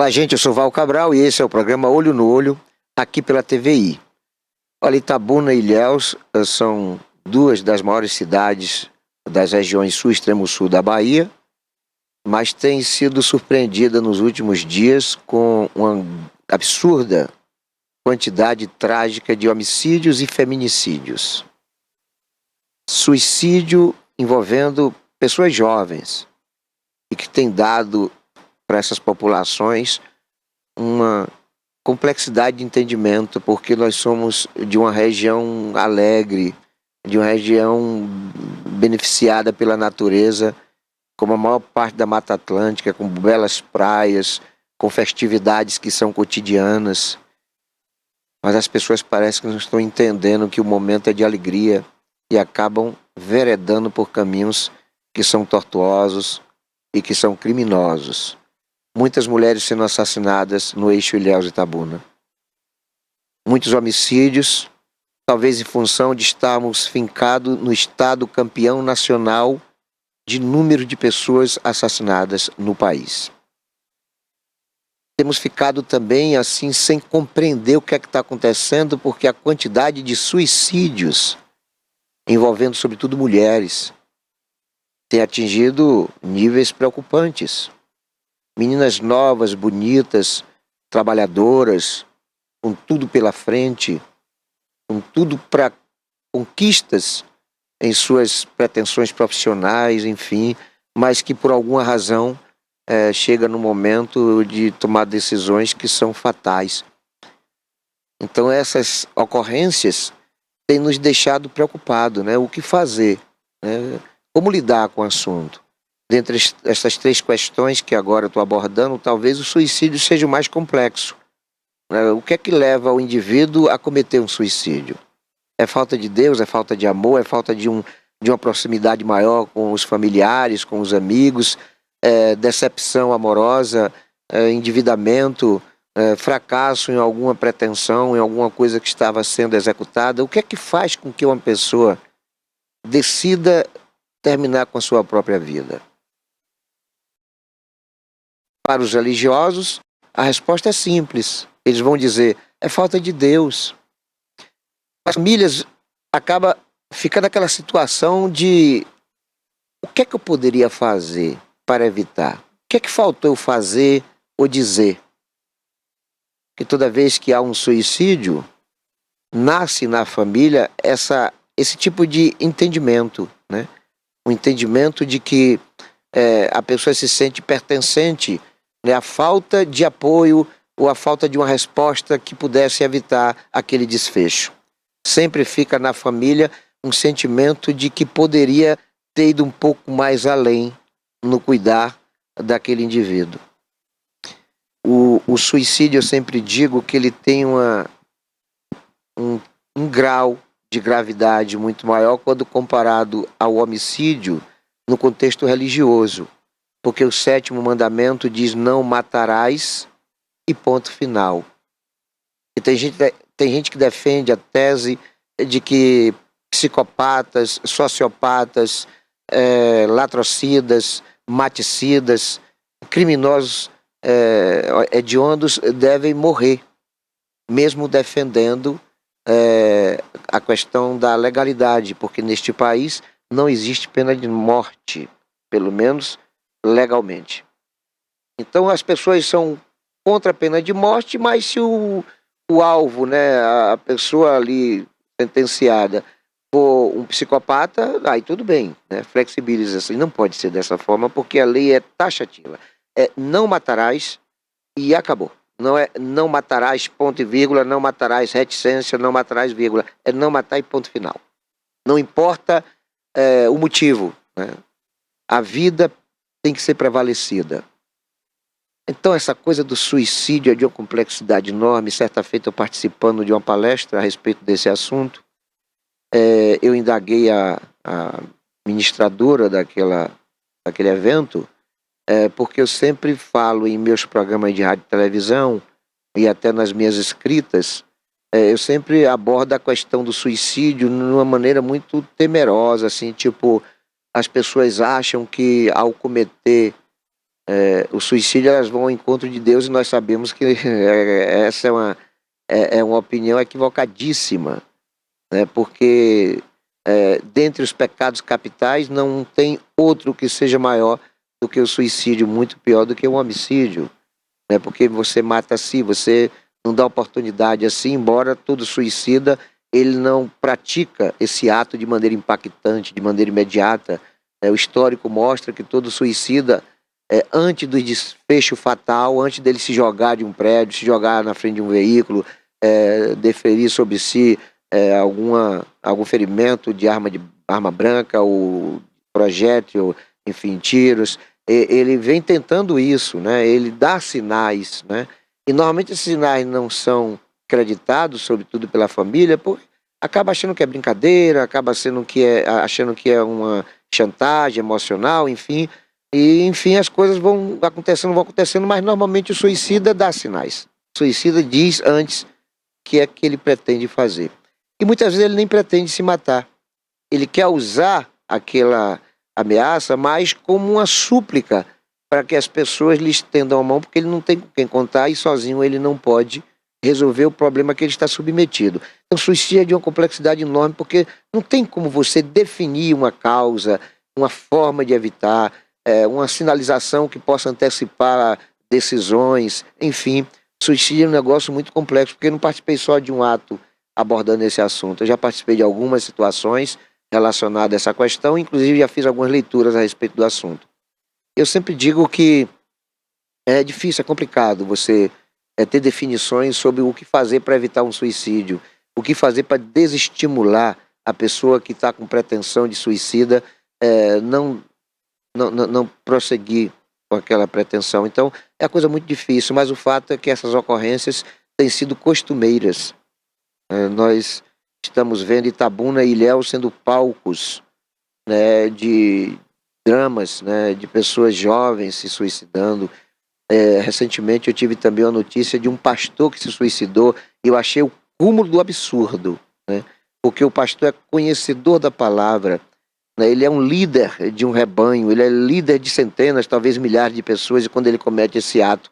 Olá, gente, eu sou Val Cabral e esse é o programa Olho no Olho, aqui pela TVI. Olha, Itabuna e Ilhéus são duas das maiores cidades das regiões sul e extremo sul da Bahia, mas tem sido surpreendida nos últimos dias com uma absurda quantidade trágica de homicídios e feminicídios. Suicídio envolvendo pessoas jovens e que tem dado para essas populações uma complexidade de entendimento, porque nós somos de uma região alegre, de uma região beneficiada pela natureza, como a maior parte da Mata Atlântica, com belas praias, com festividades que são cotidianas. Mas as pessoas parecem que não estão entendendo que o momento é de alegria e acabam veredando por caminhos que são tortuosos e que são criminosos. Muitas mulheres sendo assassinadas no eixo Ilhéus-Itabuna. Muitos homicídios, talvez em função de estarmos fincados no estado campeão nacional de número de pessoas assassinadas no país. Temos ficado também assim sem compreender o que é que está acontecendo, porque a quantidade de suicídios, envolvendo sobretudo mulheres, tem atingido níveis preocupantes. Meninas novas, bonitas, trabalhadoras, com tudo pela frente, com tudo para conquistas em suas pretensões profissionais, enfim, mas que por alguma razão chega no momento de tomar decisões que são fatais. Então essas ocorrências têm nos deixado preocupados, né? O que fazer, né? Como lidar com o assunto? Dentre essas três questões que agora estou abordando, talvez o suicídio seja o mais complexo. O que é que leva o indivíduo a cometer um suicídio? É falta de Deus, é falta de amor, é falta de uma proximidade maior com os familiares, com os amigos, decepção amorosa, endividamento, fracasso em alguma pretensão, em alguma coisa que estava sendo executada. O que é que faz com que uma pessoa decida terminar com a sua própria vida? Para os religiosos, a resposta é simples. Eles vão dizer, é falta de Deus. As famílias acabam ficando naquela situação de o que é que eu poderia fazer para evitar? O que é que faltou eu fazer ou dizer? Que toda vez que há um suicídio, nasce na família esse tipo de entendimento, né? O entendimento de que a pessoa se sente pertencente, né? A falta de apoio ou a falta de uma resposta que pudesse evitar aquele desfecho. Sempre fica na família um sentimento de que poderia ter ido um pouco mais além no cuidar daquele indivíduo. O suicídio, eu sempre digo que ele tem um grau de gravidade muito maior quando comparado ao homicídio no contexto religioso, porque o 7º mandamento diz não matarás e ponto final. E tem gente que defende a tese de que psicopatas, sociopatas, latrocidas, maticidas, criminosos hediondos devem morrer, mesmo defendendo a questão da legalidade, porque neste país não existe pena de morte, pelo menos legalmente. Então as pessoas são contra a pena de morte, mas se o alvo, né, a pessoa ali sentenciada, for um psicopata, aí tudo bem, né, flexibiliza assim. Não pode ser dessa forma, porque a lei é taxativa. Não matarás e acabou. Não é não matarás, ponto e vírgula, não matarás, reticência, não matarás, vírgula. É não matar e ponto final. Não importa o motivo, né? A vida tem que ser prevalecida. Então essa coisa do suicídio é de uma complexidade enorme. Certa feita eu participando de uma palestra a respeito desse assunto, eu indaguei a ministradora daquele evento, porque eu sempre falo em meus programas de rádio e televisão e até nas minhas escritas, eu sempre abordo a questão do suicídio de uma maneira muito temerosa, assim, tipo, as pessoas acham que ao cometer O suicídio, elas vão ao encontro de Deus, e nós sabemos que essa é uma opinião equivocadíssima, né? Porque dentre os pecados capitais não tem outro que seja maior do que o suicídio, muito pior do que o homicídio, né? Porque você mata a si, você não dá oportunidade assim, embora todo suicida ele não pratica esse ato de maneira impactante, de maneira imediata. O histórico mostra que todo suicida, antes do desfecho fatal, antes dele se jogar de um prédio, se jogar na frente de um veículo, deferir sobre si algum ferimento de arma branca ou projétil, enfim, tiros, ele vem tentando isso, né? Ele dá sinais, né? E normalmente esses sinais não são acreditados, sobretudo pela família, porque acaba achando que é brincadeira, acaba achando que é uma chantagem emocional, enfim. E enfim, as coisas vão acontecendo, mas normalmente o suicida dá sinais. O suicida diz antes o que é que ele pretende fazer. E muitas vezes ele nem pretende se matar. Ele quer usar aquela ameaça mais como uma súplica para que as pessoas lhe estendam a mão, porque ele não tem com quem contar e sozinho ele não pode resolver o problema que ele está submetido. Então, o suicídio é de uma complexidade enorme, porque não tem como você definir uma causa, uma forma de evitar, uma sinalização que possa antecipar decisões, enfim. Suicídio é um negócio muito complexo, porque eu não participei só de um ato abordando esse assunto, eu já participei de algumas situações relacionadas a essa questão, inclusive já fiz algumas leituras a respeito do assunto. Eu sempre digo que é difícil, é complicado você ter definições sobre o que fazer para evitar um suicídio, o que fazer para desestimular a pessoa que está com pretensão de suicida, não prosseguir com aquela pretensão. Então, é uma coisa muito difícil, mas o fato é que essas ocorrências têm sido costumeiras. Nós estamos vendo Itabuna e Ilhéus sendo palcos, né, de dramas, né, de pessoas jovens se suicidando. Recentemente eu tive também a notícia de um pastor que se suicidou, e eu achei o cúmulo do absurdo, né, porque o pastor é conhecedor da palavra, né, ele é um líder de um rebanho, ele é líder de centenas, talvez milhares de pessoas, e quando ele comete esse ato,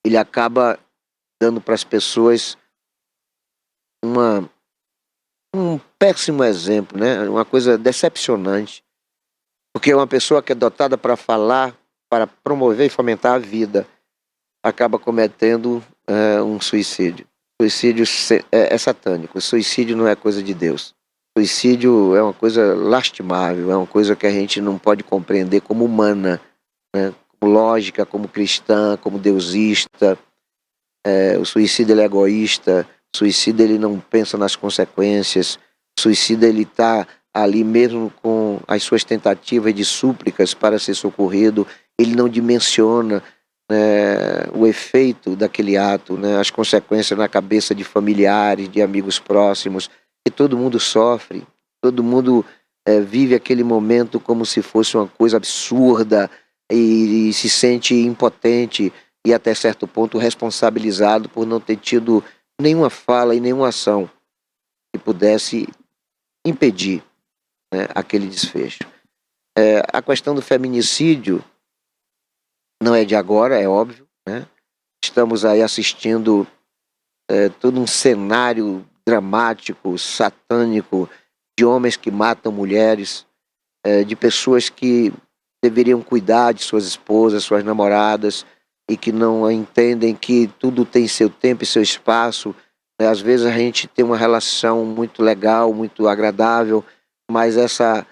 ele acaba dando para as pessoas um péssimo exemplo, né, uma coisa decepcionante. Porque uma pessoa que é dotada para falar, para promover e fomentar a vida, acaba cometendo um suicídio. Suicídio é satânico. Suicídio não é coisa de Deus. Suicídio é uma coisa lastimável, é uma coisa que a gente não pode compreender como humana, né? Como lógica, como cristã, como deusista. O suicídio ele é egoísta, o suicídio ele não pensa nas consequências, o suicida ele está ali mesmo com as suas tentativas de súplicas para ser socorrido, ele não dimensiona, né, o efeito daquele ato, né, as consequências na cabeça de familiares, de amigos próximos, e todo mundo sofre, todo mundo vive aquele momento como se fosse uma coisa absurda e se sente impotente e até certo ponto responsabilizado por não ter tido nenhuma fala e nenhuma ação que pudesse impedir, né, aquele desfecho. A questão do feminicídio não é de agora, é óbvio, né? Estamos aí assistindo todo um cenário dramático, satânico, de homens que matam mulheres, de pessoas que deveriam cuidar de suas esposas, suas namoradas, e que não entendem que tudo tem seu tempo e seu espaço, né? Às vezes a gente tem uma relação muito legal, muito agradável, mas essa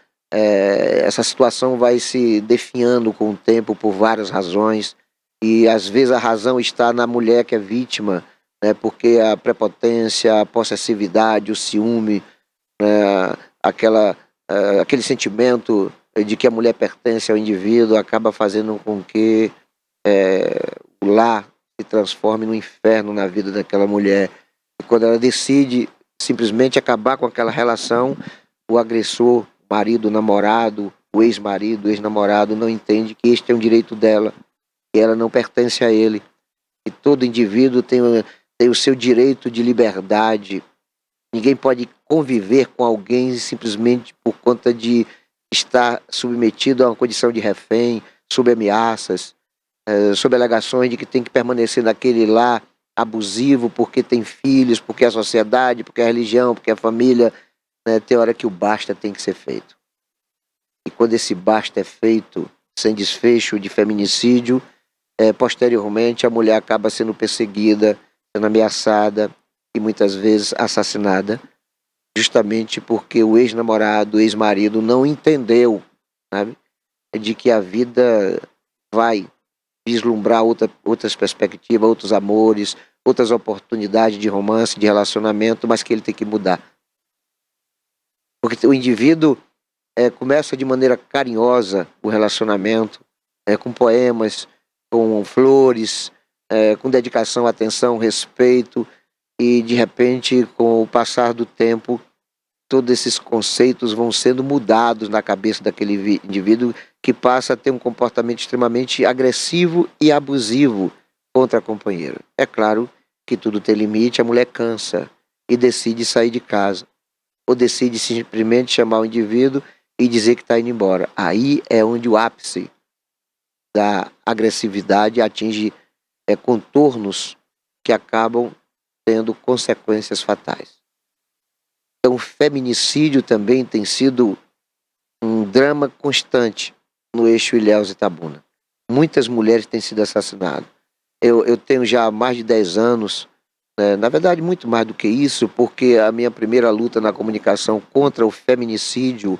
situação vai se definhando com o tempo por várias razões, e às vezes a razão está na mulher que é vítima, né? Porque a prepotência, a possessividade, o ciúme, né? Aquele sentimento de que a mulher pertence ao indivíduo acaba fazendo com que o lar se transforme no inferno na vida daquela mulher. E quando ela decide simplesmente acabar com aquela relação, o agressor, marido, namorado, o ex-marido, o ex-namorado, não entende que este é um direito dela, que ela não pertence a ele. E todo indivíduo tem o seu direito de liberdade. Ninguém pode conviver com alguém simplesmente por conta de estar submetido a uma condição de refém. sob ameaças, sob alegações de que tem que permanecer naquele lar abusivo porque tem filhos, porque a sociedade, porque a religião, porque a família, né? Tem hora que o basta tem que ser feito. E quando esse basta é feito sem desfecho de feminicídio, posteriormente a mulher acaba sendo perseguida, sendo ameaçada e muitas vezes assassinada, justamente porque o ex-namorado, o ex-marido não entendeu, sabe, de que a vida vai vislumbrar outras perspectivas, outros amores, outras oportunidades de romance, de relacionamento, mas que ele tem que mudar. Porque o indivíduo começa de maneira carinhosa o relacionamento, com poemas, com flores, com dedicação, atenção, respeito, e de repente, com o passar do tempo, todos esses conceitos vão sendo mudados na cabeça daquele indivíduo, que passa a ter um comportamento extremamente agressivo e abusivo contra a companheira. É claro que tudo tem limite, a mulher cansa e decide sair de casa, ou decide simplesmente chamar o indivíduo e dizer que está indo embora. Aí é onde o ápice da agressividade atinge contornos que acabam tendo consequências fatais. Então, o feminicídio também tem sido um drama constante no eixo Ilhéus-Itabuna. Muitas mulheres têm sido assassinadas. Eu tenho já mais de 10 anos, na verdade muito mais do que isso, porque a minha primeira luta na comunicação contra o feminicídio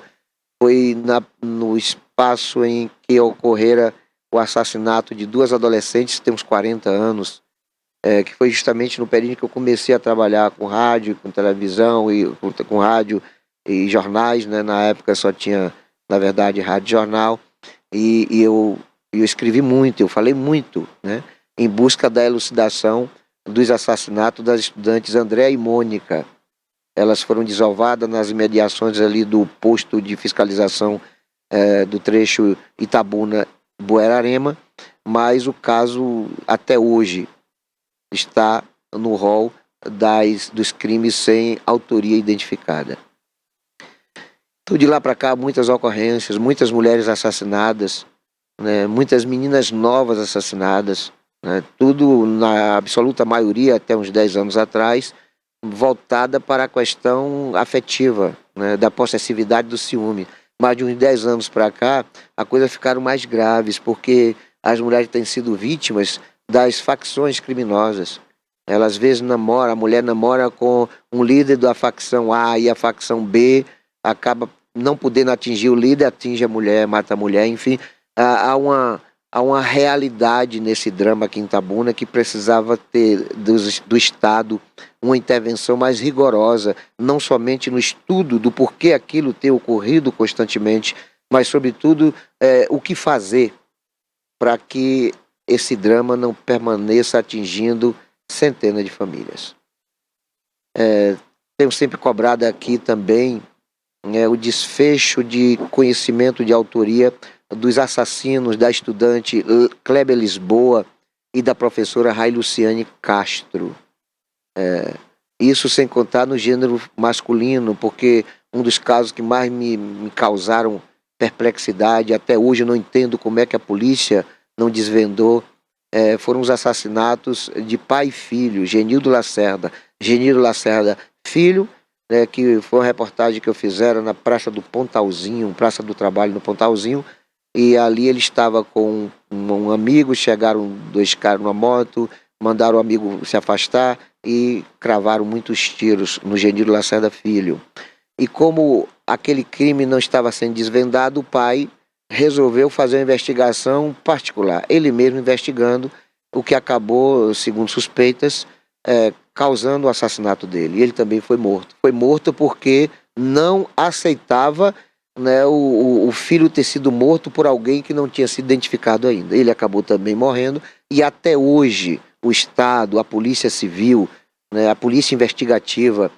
foi no espaço em que ocorrera o assassinato de 2 adolescentes, tem uns 40 anos, que foi justamente no período que eu comecei a trabalhar com rádio, com televisão, e com rádio e jornais, né? Na época só tinha, na verdade, rádio e jornal, e eu escrevi muito, eu falei muito, né? Em busca da elucidação dos assassinatos das estudantes Andréa e Mônica. Elas foram desovadas nas imediações ali do posto de fiscalização do trecho Itabuna-Buerarema, mas o caso até hoje está no rol dos crimes sem autoria identificada. Então, de lá para cá, muitas ocorrências, muitas mulheres assassinadas, né, muitas meninas novas assassinadas, né, tudo, na absoluta maioria, até uns 10 anos atrás, voltada para a questão afetiva, né, da possessividade do ciúme. Mas de uns 10 anos para cá, a coisa ficaram mais graves, porque as mulheres têm sido vítimas das facções criminosas. Ela às vezes namora, a mulher namora com um líder da facção A e a facção B acaba não podendo atingir o líder, atinge a mulher, mata a mulher, enfim. Há uma realidade nesse drama aqui em Itabuna que precisava ter do Estado uma intervenção mais rigorosa, não somente no estudo do porquê aquilo tem ocorrido constantemente, mas sobretudo o que fazer para que esse drama não permaneça atingindo centenas de famílias. Tenho sempre cobrado aqui também o desfecho de conhecimento de autoria dos assassinos da estudante Kleber Lisboa e da professora Ray Luciane Castro. Isso sem contar no gênero masculino, porque um dos casos que mais me causaram perplexidade, até hoje eu não entendo como é que a polícia não desvendou, foram os assassinatos de pai e filho, Genildo Lacerda, filho, que foi uma reportagem que eu fizeram na Praça do Pontalzinho, Praça do Trabalho no Pontalzinho, e ali ele estava com um amigo, chegaram 2 caras numa moto, mandaram o amigo se afastar e cravaram muitos tiros no Genildo Lacerda filho. E como aquele crime não estava sendo desvendado, o pai resolveu fazer uma investigação particular, ele mesmo investigando, o que acabou, segundo suspeitas, causando o assassinato dele. E ele também foi morto. Foi morto porque não aceitava, né, o filho ter sido morto por alguém que não tinha sido identificado ainda. Ele acabou também morrendo, e até hoje o Estado, a Polícia Civil, né, a Polícia Investigativa,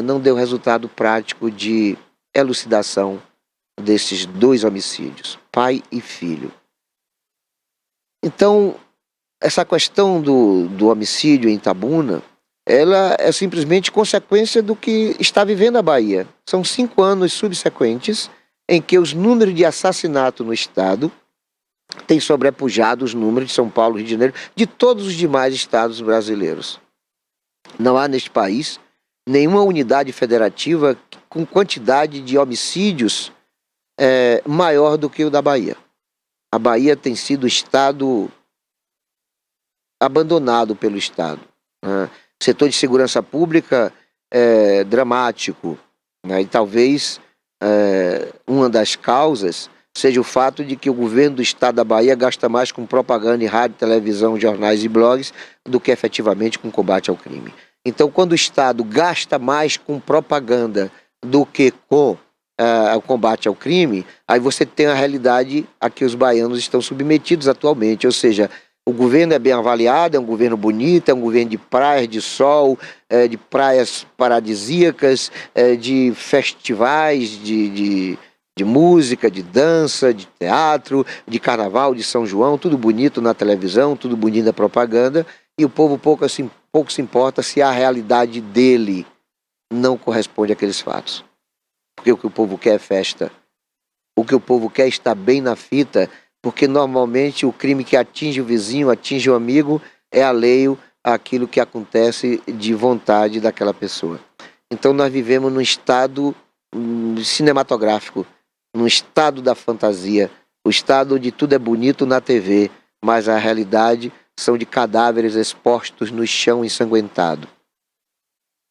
não deu resultado prático de elucidação desses 2 homicídios, pai e filho. Então, essa questão do homicídio em Itabuna, ela é simplesmente consequência do que está vivendo a Bahia. São 5 anos subsequentes em que os números de assassinato no Estado tem sobrepujado os números de São Paulo, Rio de Janeiro, de todos os demais estados brasileiros. Não há neste país nenhuma unidade federativa com quantidade de homicídios maior do que o da Bahia. A Bahia tem sido o estado abandonado pelo Estado, né? O setor de segurança pública é dramático, né? E talvez uma das causas seja o fato de que o governo do estado da Bahia gasta mais com propaganda em rádio, televisão, jornais e blogs do que efetivamente com combate ao crime. Então, quando o Estado gasta mais com propaganda do que com o combate ao crime, aí você tem a realidade a que os baianos estão submetidos atualmente, ou seja, o governo é bem avaliado, é um governo bonito, é um governo de praias, de sol, de praias paradisíacas, de festivais, de música, de dança, de teatro, de carnaval, de São João, tudo bonito na televisão, tudo bonito na propaganda, e o povo pouco se importa se a realidade dele não corresponde àqueles fatos. Porque o que o povo quer é festa. O que o povo quer é estar bem na fita, porque normalmente o crime que atinge o vizinho, atinge o amigo, é alheio àquilo que acontece de vontade daquela pessoa. Então nós vivemos num estado cinematográfico, num estado da fantasia, o estado onde tudo é bonito na TV, mas a realidade são de cadáveres expostos no chão ensanguentado.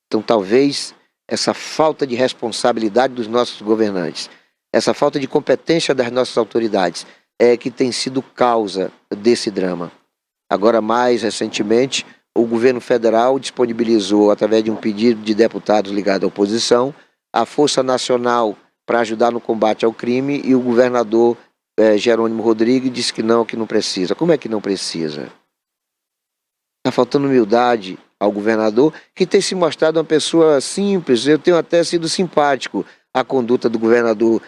Então talvez essa falta de responsabilidade dos nossos governantes, essa falta de competência das nossas autoridades é que tem sido causa desse drama. Agora, mais recentemente, o governo federal disponibilizou, através de um pedido de deputados ligados à oposição, a Força Nacional para ajudar no combate ao crime, e o governador Jerônimo Rodrigues disse que não precisa. Como é que não precisa? Está faltando humildade ao governador, que tem se mostrado uma pessoa simples. Eu tenho até sido simpático à conduta do governador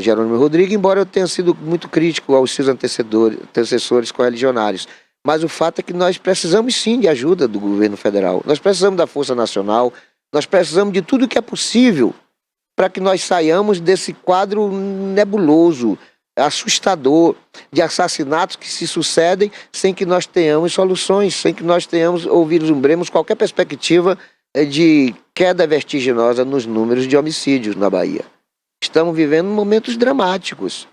Jerônimo Rodrigues, embora eu tenha sido muito crítico aos seus antecessores correligionários. Mas o fato é que nós precisamos sim de ajuda do governo federal. Nós precisamos da Força Nacional, nós precisamos de tudo que é possível para que nós saiamos desse quadro nebuloso, assustador, de assassinatos que se sucedem sem que nós tenhamos soluções, sem que nós tenhamos ou vislumbremos qualquer perspectiva de queda vertiginosa nos números de homicídios na Bahia. Estamos vivendo momentos dramáticos,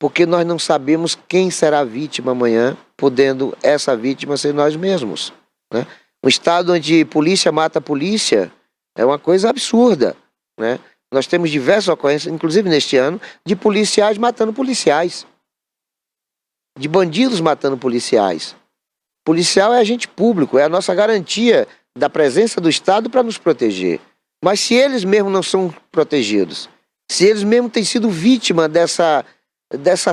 porque nós não sabemos quem será a vítima amanhã, podendo essa vítima ser nós mesmos, né? Um estado onde polícia mata polícia é uma coisa absurda, né? Nós temos diversas ocorrências, inclusive neste ano, de policiais matando policiais, de bandidos matando policiais. Policial é agente público, é a nossa garantia da presença do Estado para nos proteger. Mas se eles mesmos não são protegidos, se eles mesmos têm sido vítima dessa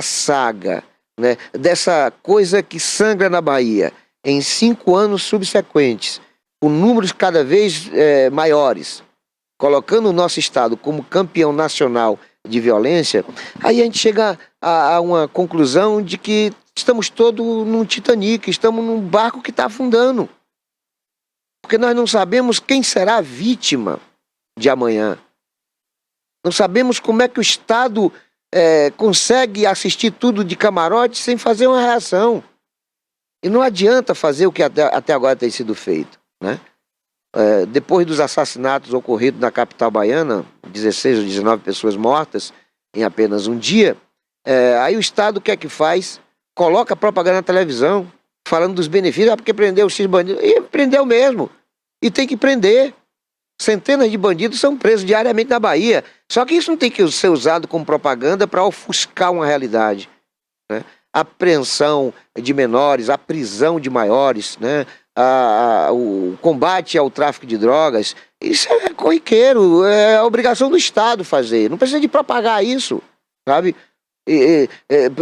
saga, né, dessa coisa que sangra na Bahia, em 5 anos subsequentes, com números cada vez maiores, colocando o nosso Estado como campeão nacional de violência, aí a gente chega a uma conclusão de que estamos todos num Titanic, estamos num barco que está afundando. Porque nós não sabemos quem será a vítima de amanhã. Não sabemos como é que o Estado consegue assistir tudo de camarote sem fazer uma reação. E não adianta fazer o que até agora tem sido feito, né? Depois dos assassinatos ocorridos na capital baiana, 16 ou 19 pessoas mortas em apenas um dia, aí o Estado o que é que faz? Coloca propaganda na televisão, falando dos benefícios, porque prendeu o X bandido. E prendeu mesmo. E tem que prender. Centenas de bandidos são presos diariamente na Bahia. Só que isso não tem que ser usado como propaganda para ofuscar uma realidade, né? A apreensão de menores, a prisão de maiores, né? O combate ao tráfico de drogas, isso é corriqueiro, é a obrigação do Estado fazer. Não precisa de propagar isso, sabe?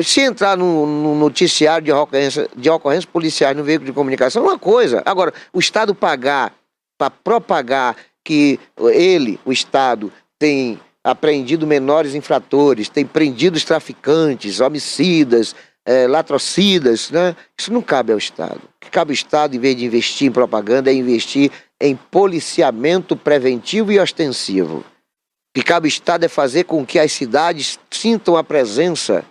Se entrar no noticiário de ocorrências policiais no veículo de comunicação é uma coisa. Agora, o Estado pagar para propagar que ele, o Estado, tem apreendido menores infratores, tem prendido os traficantes, homicidas, latrocidas, né? Isso não cabe ao Estado. O que cabe ao Estado, em vez de investir em propaganda, é investir em policiamento preventivo e ostensivo. O que cabe ao Estado é fazer com que as cidades sintam a presença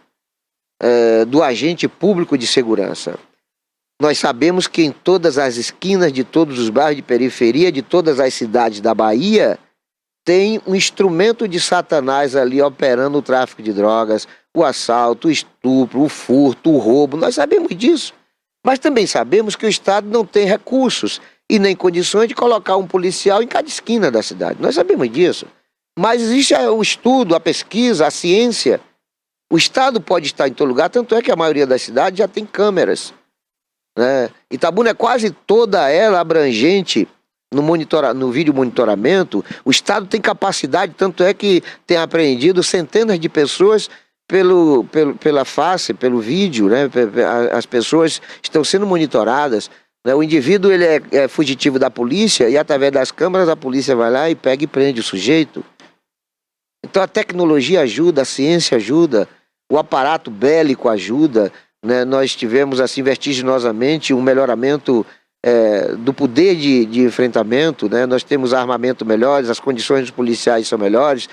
do agente público de segurança. Nós sabemos que em todas as esquinas de todos os bairros de periferia, de todas as cidades da Bahia, tem um instrumento de Satanás ali operando o tráfico de drogas, o assalto, o estupro, o furto, o roubo. Nós sabemos disso. Mas também sabemos que o Estado não tem recursos e nem condições de colocar um policial em cada esquina da cidade. Nós sabemos disso. Mas existe o estudo, a pesquisa, a ciência. O Estado pode estar em todo lugar, tanto é que a maioria das cidades já tem câmeras, né? Itabuna é quase toda ela abrangente no vídeo monitoramento. O Estado tem capacidade, tanto é que tem apreendido centenas de pessoas pela face, pelo vídeo, né? As pessoas estão sendo monitoradas, né? O indivíduo ele é fugitivo da polícia e através das câmeras a polícia vai lá e pega e prende o sujeito. Então a tecnologia ajuda, a ciência ajuda, o aparato bélico ajuda, né? Nós tivemos assim vertiginosamente um melhoramento do poder de enfrentamento, né? Nós temos armamento melhores, as condições dos policiais são melhores,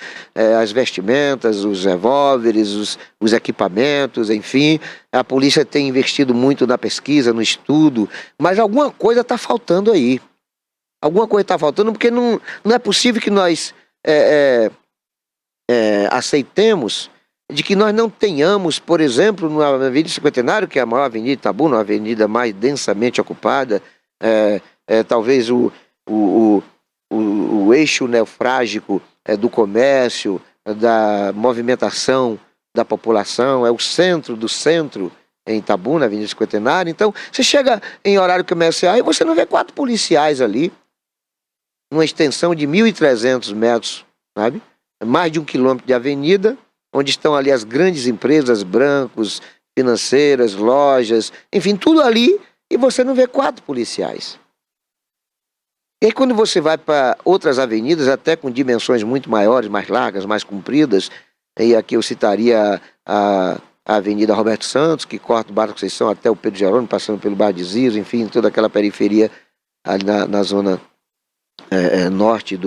as vestimentas, os revólveres, os equipamentos, enfim. A polícia tem investido muito na pesquisa, no estudo, mas alguma coisa está faltando aí. Alguma coisa está faltando porque não é possível que nós aceitemos de que nós não tenhamos, por exemplo, na Avenida Cinquentenário, que é a maior avenida de Itabuna, uma avenida mais densamente ocupada, talvez o eixo nefrágico do comércio, da movimentação da população, é o centro do centro em Itabuna, na Avenida Cinquentenário. Então, você chega em horário comercial e você não vê 4 policiais ali, numa extensão de 1.300 metros, sabe? Mais de 1 quilômetro de avenida, onde estão ali as grandes empresas, bancos, financeiras, lojas, enfim, tudo ali, e você não vê 4 policiais. E aí quando você vai para outras avenidas, até com dimensões muito maiores, mais largas, mais compridas, e aqui eu citaria a Avenida Roberto Santos, que corta o Barra Conceição até o Pedro Jerônimo, passando pelo Bar de Zios, enfim, toda aquela periferia ali na zona norte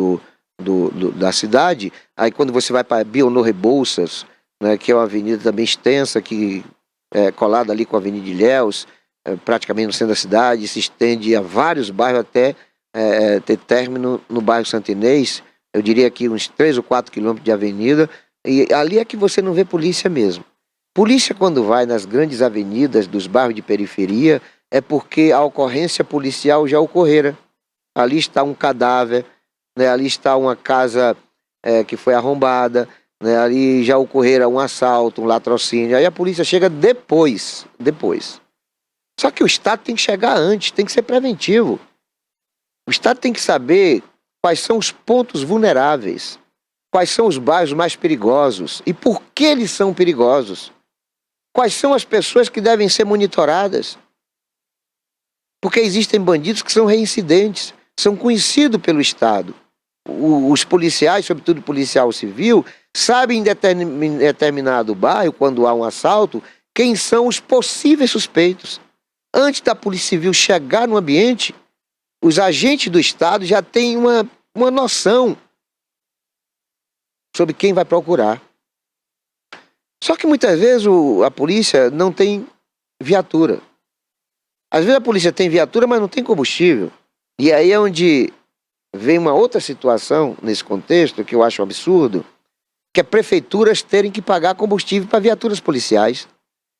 da cidade. Aí quando você vai para Bionor Rebouças, né, que é uma avenida também extensa, que é colada ali com a Avenida Ilhéus, praticamente no centro da cidade, se estende a vários bairros até ter término no bairro Santo Inês, eu diria que uns 3 ou 4 quilômetros de avenida, e ali é que você não vê polícia mesmo. Polícia quando vai nas grandes avenidas dos bairros de periferia, é porque a ocorrência policial já ocorrera. Ali está um cadáver, né, ali está uma casa que foi arrombada, né, ali já ocorrera um assalto, um latrocínio, aí a polícia chega depois. Só que o Estado tem que chegar antes, tem que ser preventivo. O Estado tem que saber quais são os pontos vulneráveis, quais são os bairros mais perigosos e por que eles são perigosos. Quais são as pessoas que devem ser monitoradas. Porque existem bandidos que são reincidentes, são conhecidos pelo Estado. Os policiais, sobretudo o policial civil, sabem em determinado bairro, quando há um assalto, quem são os possíveis suspeitos. Antes da Polícia Civil chegar no ambiente, os agentes do Estado já têm uma noção sobre quem vai procurar. Só que muitas vezes a polícia não tem viatura. Às vezes a polícia tem viatura, mas não tem combustível. E aí é onde vem uma outra situação nesse contexto, que eu acho um absurdo, que é prefeituras terem que pagar combustível para viaturas policiais,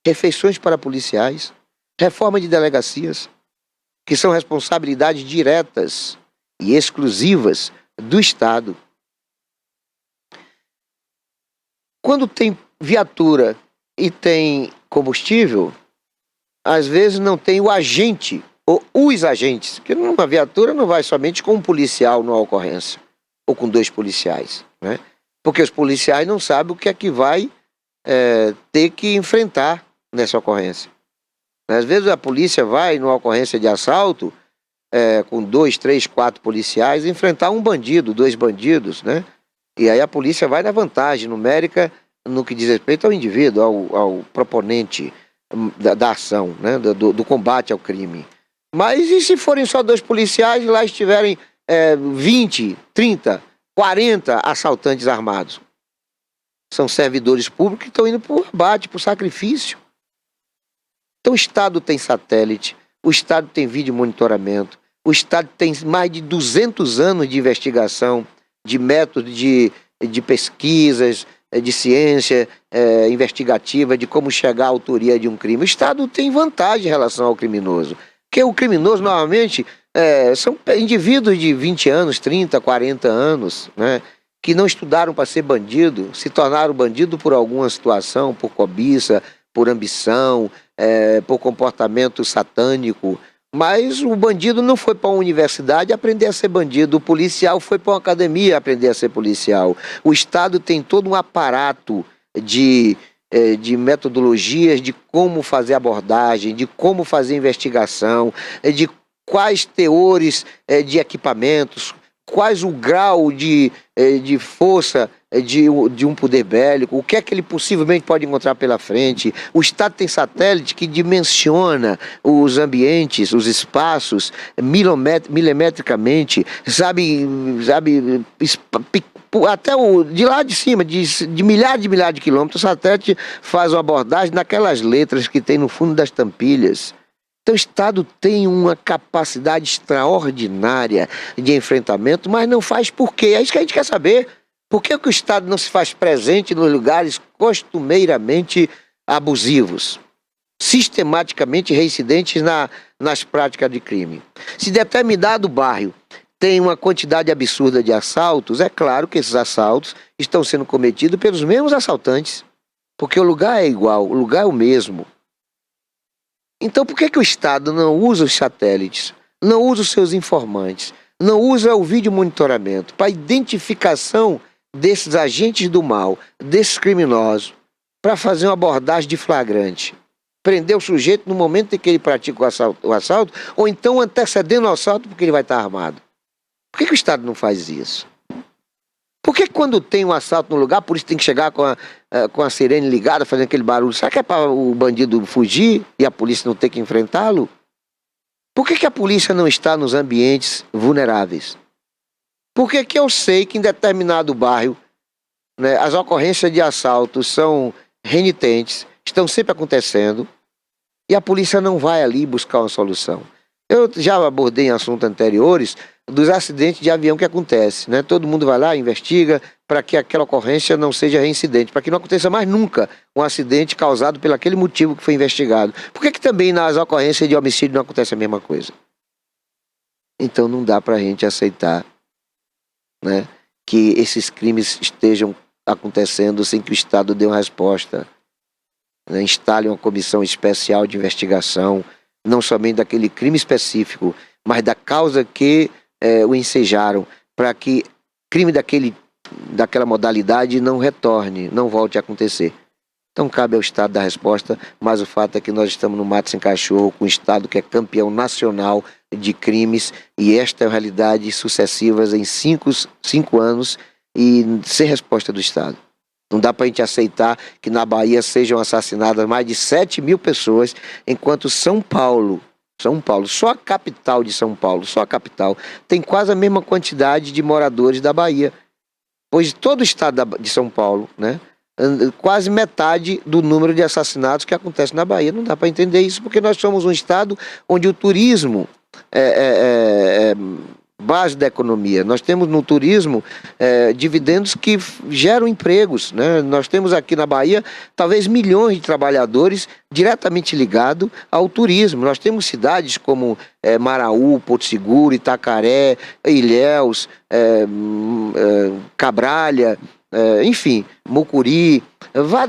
refeições para policiais, reforma de delegacias, que são responsabilidades diretas e exclusivas do Estado. Quando tem viatura e tem combustível, às vezes não tem o agente ou os agentes, porque uma viatura não vai somente com um policial numa ocorrência, ou com 2 policiais, né? Porque os policiais não sabem o que é que vai ter que enfrentar nessa ocorrência. Às vezes a polícia vai numa ocorrência de assalto com 2, 3, 4 policiais enfrentar um bandido, 2 bandidos, né? E aí a polícia vai na vantagem numérica no que diz respeito ao indivíduo, ao proponente da ação, né? do combate ao crime. Mas e se forem só 2 policiais e lá estiverem 20, 30, 40 assaltantes armados? São servidores públicos que estão indo para o abate, para o sacrifício. Então o Estado tem satélite, o Estado tem vídeo monitoramento, o Estado tem mais de 200 anos de investigação, de método de pesquisas, de ciência investigativa, de como chegar à autoria de um crime. O Estado tem vantagem em relação ao criminoso, porque o criminoso normalmente são indivíduos de 20 anos, 30, 40 anos, né, que não estudaram para ser bandido, se tornaram bandido por alguma situação, por cobiça, por ambição, por comportamento satânico. Mas o bandido não foi para uma universidade aprender a ser bandido, o policial foi para uma academia aprender a ser policial. O Estado tem todo um aparato de metodologias, de como fazer abordagem, de como fazer investigação, de quais teores de equipamentos, quais o grau de força de um poder bélico, o que é que ele possivelmente pode encontrar pela frente. O Estado tem satélite que dimensiona os ambientes, os espaços, milimetricamente, sabe até de lá de cima, de milhares de quilômetros, o satélite faz uma abordagem naquelas letras que tem no fundo das tampilhas. Então o Estado tem uma capacidade extraordinária de enfrentamento, mas não faz por quê? É isso que a gente quer saber. Por que o Estado não se faz presente nos lugares costumeiramente abusivos, sistematicamente reincidentes nas práticas de crime? Se determinado bairro tem uma quantidade absurda de assaltos, é claro que esses assaltos estão sendo cometidos pelos mesmos assaltantes, porque o lugar é igual, o lugar é o mesmo. Então por que o Estado não usa os satélites, não usa os seus informantes, não usa o vídeo monitoramento para identificação desses agentes do mal, desses criminosos, para fazer uma abordagem de flagrante? Prender o sujeito no momento em que ele pratica o assalto, ou então antecedendo o assalto porque ele vai estar armado. Por que o Estado não faz isso? Por que quando tem um assalto no lugar, por isso tem que chegar com a sirene ligada, fazendo aquele barulho? Será que é para o bandido fugir e a polícia não ter que enfrentá-lo? Por que a polícia não está nos ambientes vulneráveis? Por que eu sei que em determinado bairro, né, as ocorrências de assaltos são renitentes, estão sempre acontecendo, e a polícia não vai ali buscar uma solução? Eu já abordei em assuntos anteriores dos acidentes de avião que acontecem, né? Todo mundo vai lá, investiga para que aquela ocorrência não seja reincidente, para que não aconteça mais nunca um acidente causado pelo aquele motivo que foi investigado. Por que também nas ocorrências de homicídio não acontece a mesma coisa? Então não dá para a gente aceitar, né, que esses crimes estejam acontecendo sem que o Estado dê uma resposta, né? Instale uma comissão especial de investigação, não somente daquele crime específico, mas da causa que o ensejaram, para que crime daquela modalidade não retorne, não volte a acontecer. Então cabe ao Estado dar resposta, mas o fato é que nós estamos no mato sem cachorro, com um Estado que é campeão nacional de crimes, e esta é a realidade sucessivas em 5 anos e sem resposta do Estado. Não dá para a gente aceitar que na Bahia sejam assassinadas mais de 7 mil pessoas, enquanto São Paulo, só a capital de São Paulo, só a capital, tem quase a mesma quantidade de moradores da Bahia. Pois todo o estado de São Paulo, né, quase metade do número de assassinatos que acontece na Bahia. Não dá para entender isso, porque nós somos um estado onde o turismo é base da economia. Nós temos no turismo dividendos que geram empregos, né? Nós temos aqui na Bahia talvez milhões de trabalhadores diretamente ligados ao turismo. Nós temos cidades como Maraú, Porto Seguro, Itacaré, Ilhéus, Cabralha, enfim, Mucuri.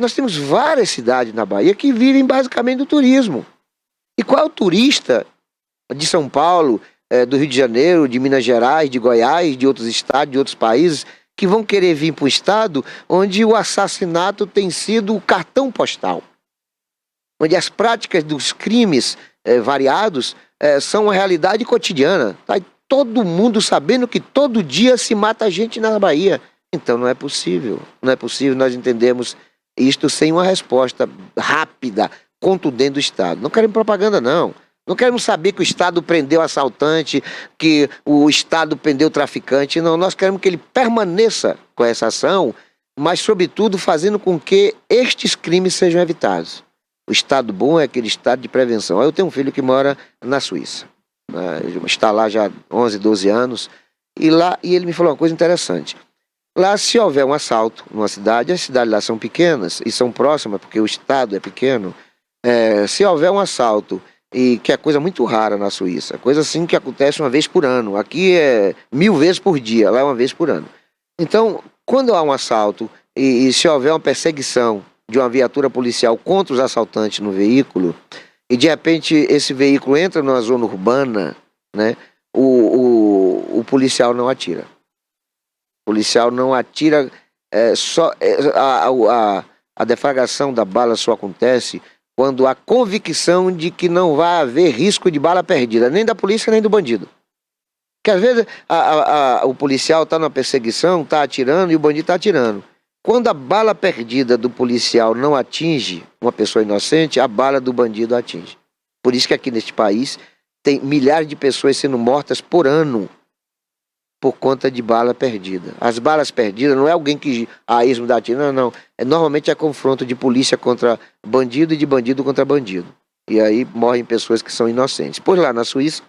Nós temos várias cidades na Bahia que vivem basicamente do turismo. E qual é o turista de São Paulo, do Rio de Janeiro, de Minas Gerais, de Goiás, de outros estados, de outros países, que vão querer vir para um estado onde o assassinato tem sido o cartão postal, onde as práticas dos crimes variados são uma realidade cotidiana. Tá? Todo mundo sabendo que todo dia se mata gente na Bahia. Então não é possível nós entendemos isto sem uma resposta rápida, contundente do Estado. Não queremos propaganda, não. Não queremos saber que o Estado prendeu o assaltante, que o Estado prendeu o traficante. Não, nós queremos que ele permaneça com essa ação, mas, sobretudo, fazendo com que estes crimes sejam evitados. O estado bom é aquele estado de prevenção. Eu tenho um filho que mora na Suíça, né? Está lá já há 11, 12 anos, e ele me falou uma coisa interessante. Lá, se houver um assalto numa cidade, as cidades lá são pequenas e são próximas, porque o estado é pequeno. Se houver um assalto, e que é coisa muito rara na Suíça, coisa assim que acontece uma vez por ano. Aqui é 1000 vezes por dia, lá é uma vez por ano. Então, quando há um assalto e se houver uma perseguição de uma viatura policial contra os assaltantes no veículo, e de repente esse veículo entra numa zona urbana, né, o policial não atira. O policial não atira, a defragação da bala só acontece quando há convicção de que não vai haver risco de bala perdida, nem da polícia nem do bandido. Porque às vezes o policial está numa perseguição, está atirando e o bandido está atirando. Quando a bala perdida do policial não atinge uma pessoa inocente, a bala do bandido atinge. Por isso que aqui neste país tem milhares de pessoas sendo mortas por ano por conta de bala perdida. As balas perdidas não é alguém que a esmo dá tiro, não. Normalmente é confronto de polícia contra bandido e de bandido contra bandido. E aí morrem pessoas que são inocentes. Pois lá na Suíça,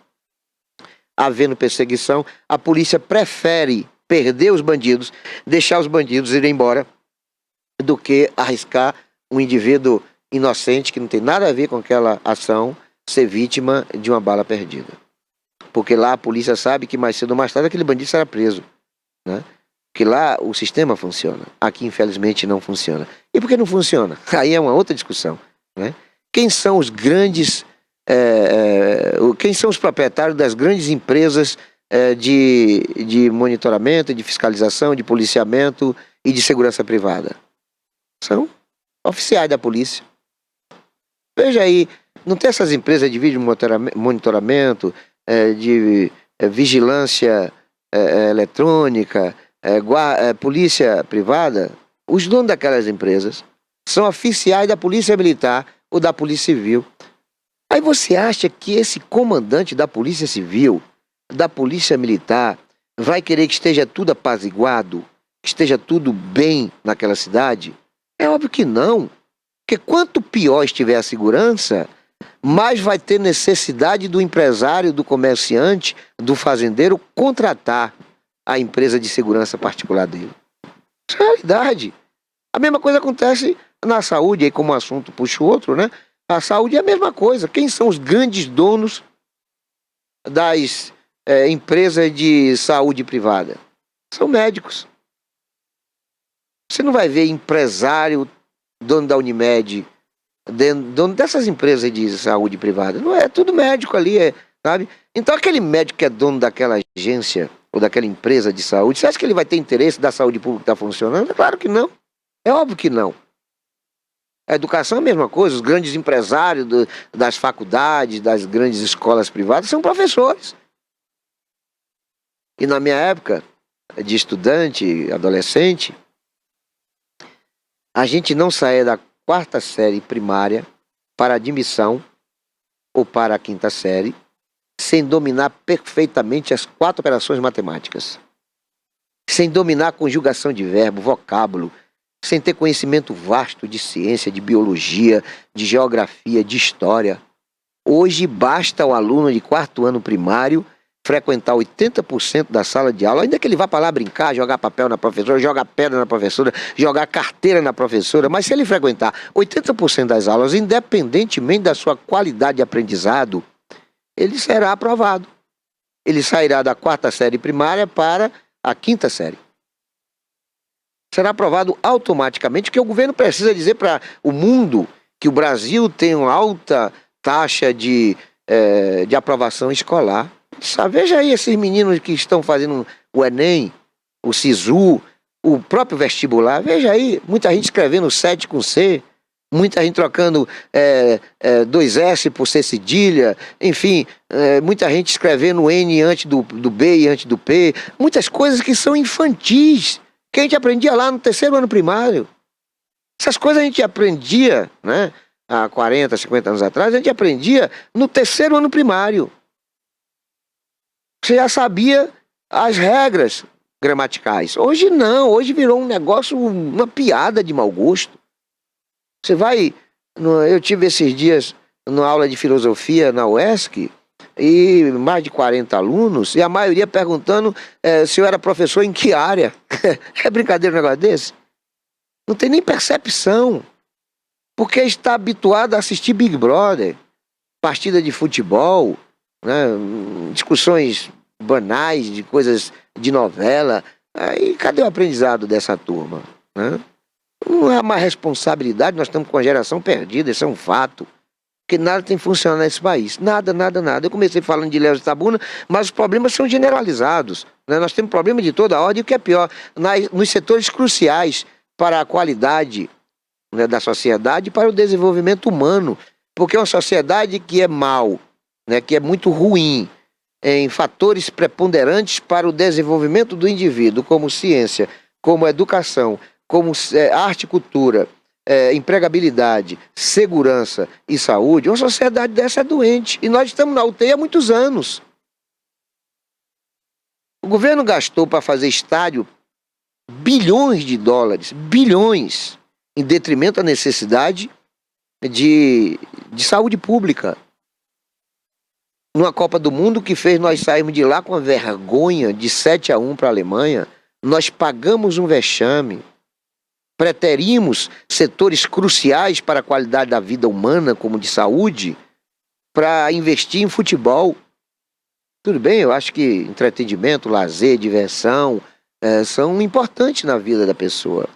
havendo perseguição, a polícia prefere perder os bandidos, deixar os bandidos irem embora, do que arriscar um indivíduo inocente, que não tem nada a ver com aquela ação, ser vítima de uma bala perdida. Porque lá a polícia sabe que mais cedo ou mais tarde aquele bandido será preso, né? Porque lá o sistema funciona. Aqui, infelizmente, não funciona. E por que não funciona? Aí é uma outra discussão, né? Quem são os grandes... quem são os proprietários das grandes empresas de monitoramento, de fiscalização, de policiamento e de segurança privada? São oficiais da polícia. Veja aí, não tem essas empresas de vídeo monitoramento, de vigilância eletrônica, polícia privada? Os donos daquelas empresas são oficiais da polícia militar ou da polícia civil. Aí você acha que esse comandante da polícia civil, da polícia militar, vai querer que esteja tudo apaziguado, que esteja tudo bem naquela cidade? É óbvio que não. Porque quanto pior estiver a segurança, mais vai ter necessidade do empresário, do comerciante, do fazendeiro contratar a empresa de segurança particular dele. Isso é a realidade. A mesma coisa acontece na saúde, aí como um assunto puxa o outro, né? A saúde é a mesma coisa. Quem são os grandes donos das empresas de saúde privada? São médicos. Você não vai ver empresário, dono da Unimed, dono dessas empresas de saúde privada. Não é tudo médico ali, sabe? Então aquele médico que é dono daquela agência ou daquela empresa de saúde, você acha que ele vai ter interesse da saúde pública estar funcionando? É claro que não. É óbvio que não. A educação é a mesma coisa. Os grandes empresários das faculdades, das grandes escolas privadas são professores. E na minha época de estudante, adolescente, a gente não saía da 4ª série primária para admissão ou para a 5ª série sem dominar perfeitamente as 4 operações matemáticas, sem dominar a conjugação de verbo, vocábulo, sem ter conhecimento vasto de ciência, de biologia, de geografia, de história. Hoje basta o aluno de 4º ano primário frequentar 80% da sala de aula, ainda que ele vá para lá brincar, jogar papel na professora, jogar pedra na professora, jogar carteira na professora, mas se ele frequentar 80% das aulas, independentemente da sua qualidade de aprendizado, ele será aprovado. Ele sairá da 4ª série primária para a 5ª série. Será aprovado automaticamente, porque o governo precisa dizer para o mundo que o Brasil tem uma alta taxa de aprovação escolar. Veja aí esses meninos que estão fazendo o Enem, o SISU, o próprio vestibular. Veja aí, muita gente escrevendo 7 com C, muita gente trocando 2S por C cedilha, enfim, muita gente escrevendo N antes do B e antes do P, muitas coisas que são infantis, que a gente aprendia lá no 3º ano primário. Essas coisas a gente aprendia, né, há 40, 50 anos atrás, a gente aprendia no 3º ano primário. Você já sabia as regras gramaticais. Hoje não, hoje virou um negócio, uma piada de mau gosto. Você vai Eu tive esses dias numa aula de filosofia na UESC e mais de 40 alunos, e a maioria perguntando se eu era professor em que área. É brincadeira um negócio desse? Não tem nem percepção, porque está habituado a assistir Big Brother, partida de futebol, né, discussões banais de coisas de novela. Aí cadê o aprendizado dessa turma, né? Não é uma responsabilidade, nós estamos com a geração perdida, isso é um fato. Porque nada tem funcionado nesse país. Nada, nada, nada. Eu comecei falando de Ilhéus e Itabuna, mas os problemas são generalizados, né? Nós temos problema de toda a ordem, e o que é pior, nos setores cruciais para a qualidade, né, da sociedade e para o desenvolvimento humano. Porque é uma sociedade que é mal, né, que é muito ruim em fatores preponderantes para o desenvolvimento do indivíduo, como ciência, como educação, como arte e cultura, empregabilidade, segurança e saúde. Uma sociedade dessa é doente. E nós estamos na UTI há muitos anos. O governo gastou para fazer estádio bilhões de dólares, bilhões, em detrimento da necessidade de saúde pública. Numa Copa do Mundo que fez nós sairmos de lá com a vergonha de 7-1 para a Alemanha, nós pagamos um vexame. Preterimos setores cruciais para a qualidade da vida humana, como de saúde, para investir em futebol. Tudo bem, eu acho que entretenimento, lazer, diversão são importantes na vida da pessoa.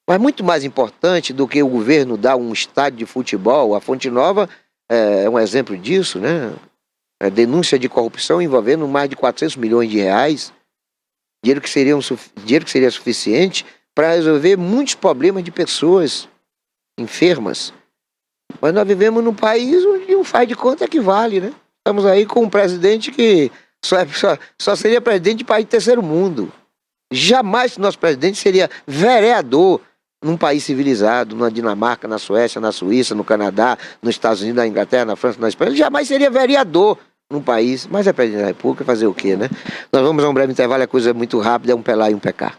Mas muito mais importante do que o governo dar um estádio de futebol, a Fonte Nova é um exemplo disso, né? Denúncia de corrupção envolvendo mais de 400 milhões de reais, dinheiro que seria suficiente para resolver muitos problemas de pessoas enfermas. Mas nós vivemos num país onde um faz de conta que vale, né? Estamos aí com um presidente que só seria presidente de país de terceiro mundo. Jamais nosso presidente seria vereador num país civilizado, na Dinamarca, na Suécia, na Suíça, no Canadá, nos Estados Unidos, na Inglaterra, na França, na Espanha. Ele jamais seria vereador num país, mas é presidente da República, fazer o quê, né? Nós vamos a um breve intervalo, a coisa é muito rápida, é um pelar e um pecar.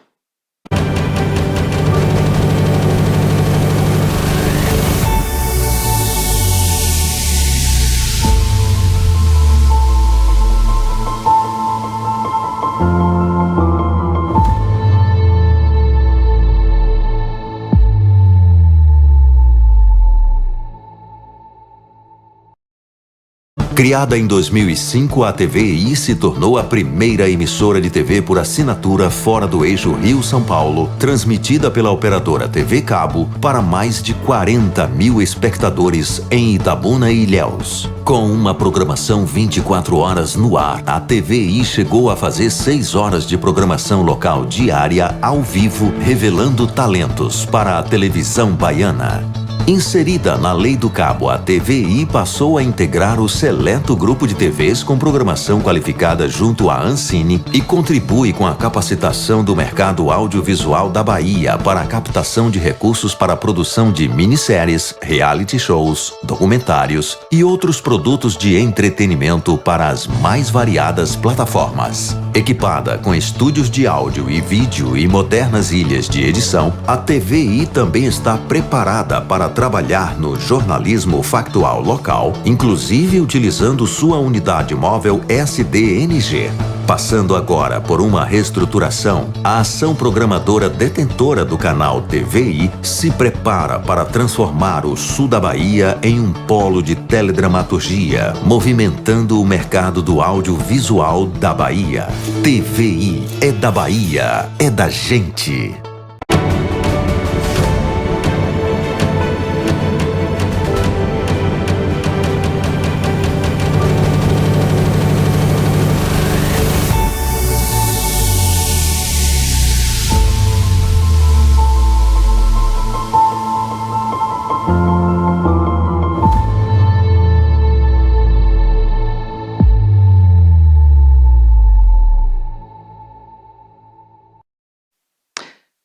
Criada em 2005, a TVI se tornou a primeira emissora de TV por assinatura fora do eixo Rio-São Paulo, transmitida pela operadora TV Cabo para mais de 40 mil espectadores em Itabuna e Ilhéus. Com uma programação 24 horas no ar, a TVI chegou a fazer 6 horas de programação local diária ao vivo, revelando talentos para a televisão baiana. Inserida na Lei do Cabo, a TVI passou a integrar o seleto grupo de TVs com programação qualificada junto à Ancine e contribui com a capacitação do mercado audiovisual da Bahia para a captação de recursos para a produção de minisséries, reality shows, documentários e outros produtos de entretenimento para as mais variadas plataformas. Equipada com estúdios de áudio e vídeo e modernas ilhas de edição, a TVI também está preparada para trabalhar no jornalismo factual local, inclusive utilizando sua unidade móvel SDNG. Passando agora por uma reestruturação, a ação programadora detentora do canal TVI se prepara para transformar o sul da Bahia em um polo de teledramaturgia, movimentando o mercado do audiovisual da Bahia. TVI é da Bahia, é da gente.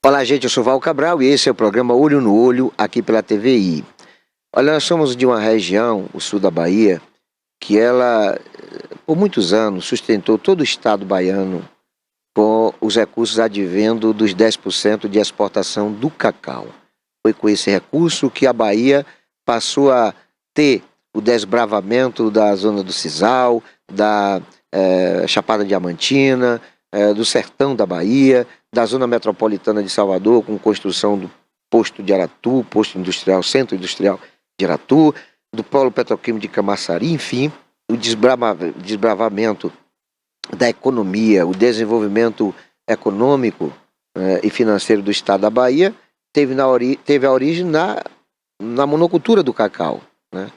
Olá, gente, eu sou Val Cabral e esse é o programa Olho no Olho, aqui pela TVI. Olha, nós somos de uma região, o sul da Bahia, que ela, por muitos anos, sustentou todo o estado baiano com os recursos advindo dos 10% de exportação do cacau. Foi com esse recurso que a Bahia passou a ter o desbravamento da zona do Sisal, da Chapada Diamantina, do sertão da Bahia, da zona metropolitana de Salvador, com construção do posto de Aratu, posto industrial, centro industrial de Aratu, do polo petroquímico de Camaçari, enfim, o desbravamento da economia, o desenvolvimento econômico e financeiro do estado da Bahia teve a origem na monocultura do cacau, né?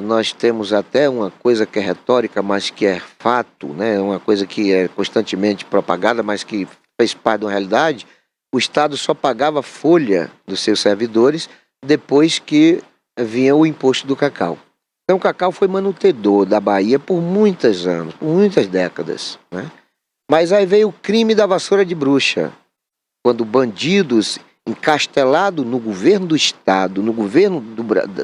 Nós temos até uma coisa que é retórica, mas que é fato, né? Uma coisa que é constantemente propagada, mas que fez parte da realidade. O Estado só pagava folha dos seus servidores depois que vinha o imposto do cacau. Então o cacau foi manutedor da Bahia por muitos anos, por muitas décadas, né? Mas aí veio o crime da vassoura de bruxa, quando bandidos encastelados no governo do Estado, no governo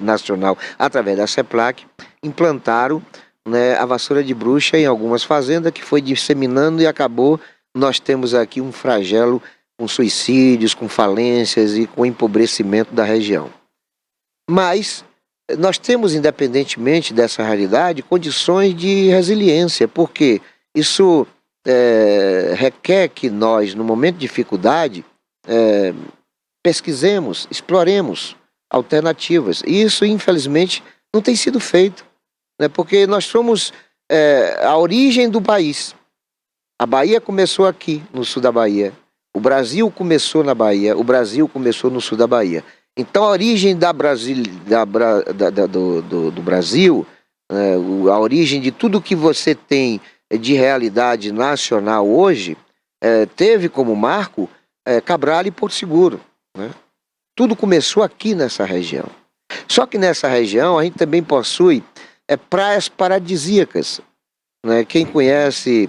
nacional, através da CEPLAC, implantaram, né, a vassoura de bruxa em algumas fazendas, que foi disseminando e acabou. Nós temos aqui um flagelo com suicídios, com falências e com empobrecimento da região. Mas nós temos, independentemente dessa realidade, condições de resiliência, porque isso requer que nós, no momento de dificuldade, pesquisemos, exploremos alternativas. E isso, infelizmente, não tem sido feito, né? Porque nós somos a origem do país. A Bahia começou aqui, no sul da Bahia. O Brasil começou na Bahia, o Brasil começou no sul da Bahia. Então a origem do Brasil, a origem de tudo que você tem de realidade nacional hoje, teve como marco Cabral e Porto Seguro, né? Tudo começou aqui nessa região. Só que nessa região a gente também possui praias paradisíacas, né? Quem conhece,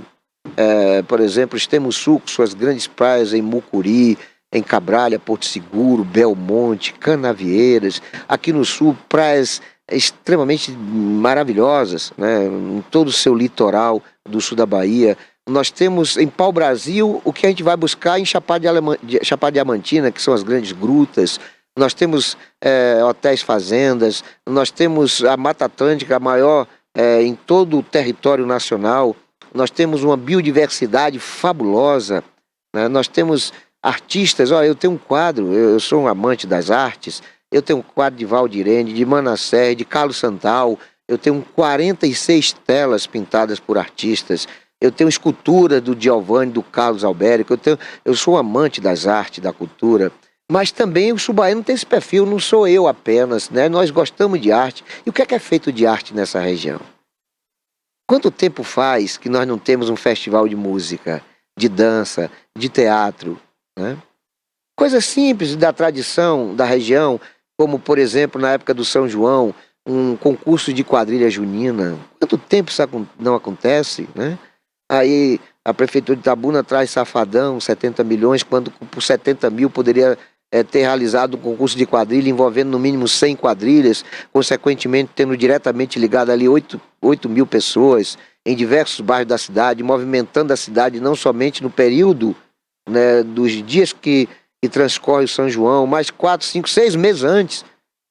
por exemplo, Extremosul, com suas grandes praias em Mucuri, em Cabralha, Porto Seguro, Belmonte, Canavieiras. Aqui no sul, praias extremamente maravilhosas, né? Em todo o seu litoral do sul da Bahia. Nós temos em Pau-Brasil o que a gente vai buscar em Chapada Diamantina, que são as grandes grutas. Nós temos hotéis fazendas, nós temos a Mata Atlântica, a maior em todo o território nacional. Nós temos uma biodiversidade fabulosa, né? Nós temos artistas. Eu tenho um quadro, eu sou um amante das artes, eu tenho um quadro de Valdirene, de Manassés, de Carlos Santal, eu tenho 46 telas pintadas por artistas, eu tenho escultura do Giovanni, do Carlos Albérico, eu sou um amante das artes, da cultura, mas também o Subaiano tem esse perfil, não sou eu apenas, né? Nós gostamos de arte. E o que é feito de arte nessa região? Quanto tempo faz que nós não temos um festival de música, de dança, de teatro, né? Coisas simples da tradição da região, como por exemplo na época do São João, um concurso de quadrilha junina. Quanto tempo isso não acontece, né? Aí a Prefeitura de Itabuna traz Safadão, 70 milhões, quando por 70 mil poderia ter realizado um concurso de quadrilha envolvendo no mínimo 100 quadrilhas, consequentemente tendo diretamente ligado ali 8 mil pessoas em diversos bairros da cidade, movimentando a cidade não somente no período, né, dos dias que transcorre o São João, mas 4, 5, 6 meses antes,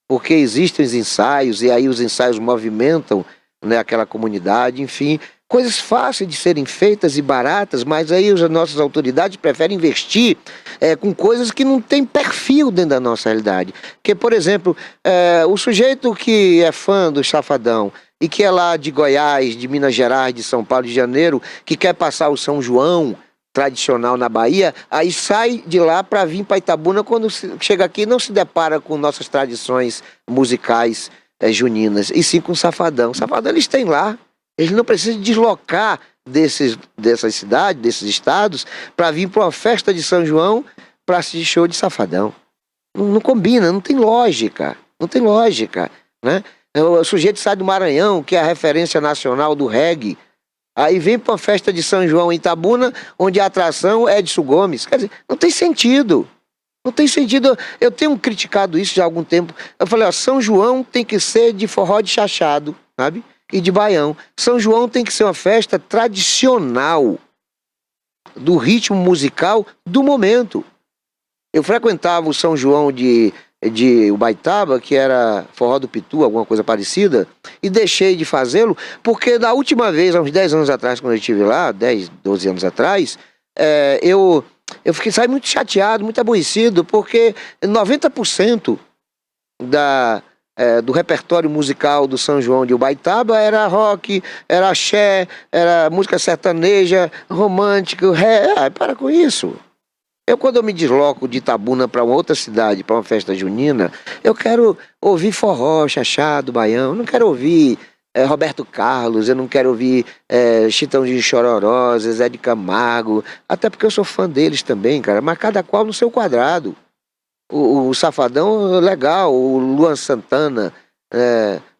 porque existem os ensaios, e aí os ensaios movimentam, né, aquela comunidade, enfim, coisas fáceis de serem feitas e baratas, mas aí as nossas autoridades preferem investir com coisas que não têm perfil dentro da nossa realidade. Porque, por exemplo, o sujeito que é fã do Safadão e que é lá de Goiás, de Minas Gerais, de São Paulo, de Janeiro, que quer passar o São João tradicional na Bahia, aí sai de lá para vir para Itabuna, quando chega aqui não se depara com nossas tradições musicais juninas, e sim com Safadão. Safadão eles têm lá, eles não precisam deslocar dessas cidades, desses estados, para vir para uma festa de São João para assistir show de Safadão. Não combina, não tem lógica, né? O sujeito sai do Maranhão, que é a referência nacional do reggae, aí vem para uma festa de São João em Itabuna, onde a atração é Edson Gomes. Quer dizer, não tem sentido. Não tem sentido. Eu tenho criticado isso já há algum tempo. Eu falei, São João tem que ser de forró de chachado, sabe? E de baião. São João tem que ser uma festa tradicional do ritmo musical do momento. Eu frequentava o São João de de Ubaitaba, que era Forró do Pitu, alguma coisa parecida, e deixei de fazê-lo, porque da última vez, há uns 10 anos atrás, quando eu estive lá, 10, 12 anos atrás, eu saí muito chateado, muito aborrecido, porque 90% do repertório musical do São João de Ubaitaba era rock, era axé, era música sertaneja, romântico, ré. Para com isso. Quando eu me desloco de Itabuna para uma outra cidade, para uma festa junina, eu quero ouvir forró, chachado, baião, eu não quero ouvir Roberto Carlos, eu não quero ouvir Chitãozinho e Chororó, Zezé de Camargo, até porque eu sou fã deles também, cara, mas cada qual no seu quadrado. O Safadão, legal, o Luan Santana,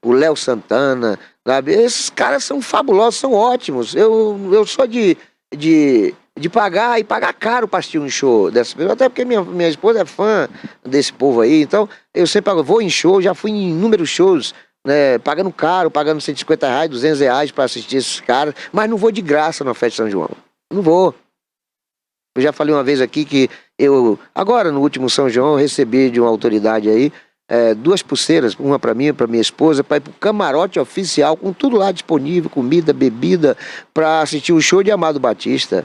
o Léo Santana, sabe? Esses caras são fabulosos, são ótimos. Eu sou de pagar e pagar caro para assistir um show dessa pessoa, até porque minha esposa é fã desse povo aí, então eu sempre vou em show, já fui em inúmeros shows, né, pagando caro, pagando R$150, R$200 para assistir esses caras, mas não vou de graça na festa de São João. Não vou. Eu já falei uma vez aqui que agora no último São João, eu recebi de uma autoridade aí 2 pulseiras, uma para mim e para minha esposa, para ir pro camarote oficial, com tudo lá disponível, comida, bebida, para assistir o show de Amado Batista.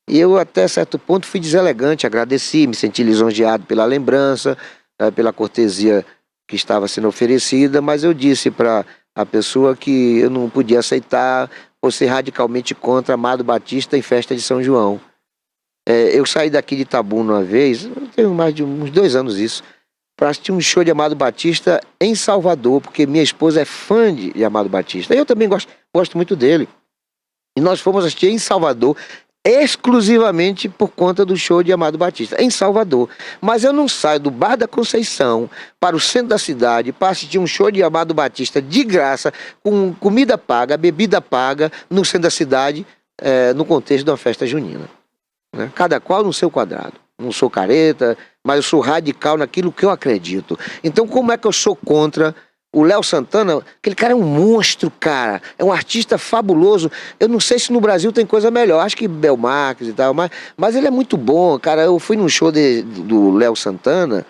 E eu até certo ponto fui deselegante, agradeci, me senti lisonjeado pela lembrança, pela cortesia que estava sendo oferecida, mas eu disse para a pessoa que eu não podia aceitar ou ser radicalmente contra Amado Batista em festa de São João. Eu saí daqui de Itabuna uma vez, eu tenho mais de uns 2 anos isso, para assistir um show de Amado Batista em Salvador, porque minha esposa é fã de Amado Batista. Eu também gosto muito dele. E nós fomos assistir em Salvador, exclusivamente por conta do show de Amado Batista, em Salvador. Mas eu não saio do Bar da Conceição para o centro da cidade para assistir um show de Amado Batista de graça, com comida paga, bebida paga, no centro da cidade, no contexto de uma festa junina. Né? Cada qual no seu quadrado. Não sou careta, mas eu sou radical naquilo que eu acredito. Então, como é que eu sou contra o Léo Santana? Aquele cara é um monstro, cara. É um artista fabuloso. Eu não sei se no Brasil tem coisa melhor. Acho que Bel Marques e tal, mas ele é muito bom, cara. Eu fui num show do Léo Santana.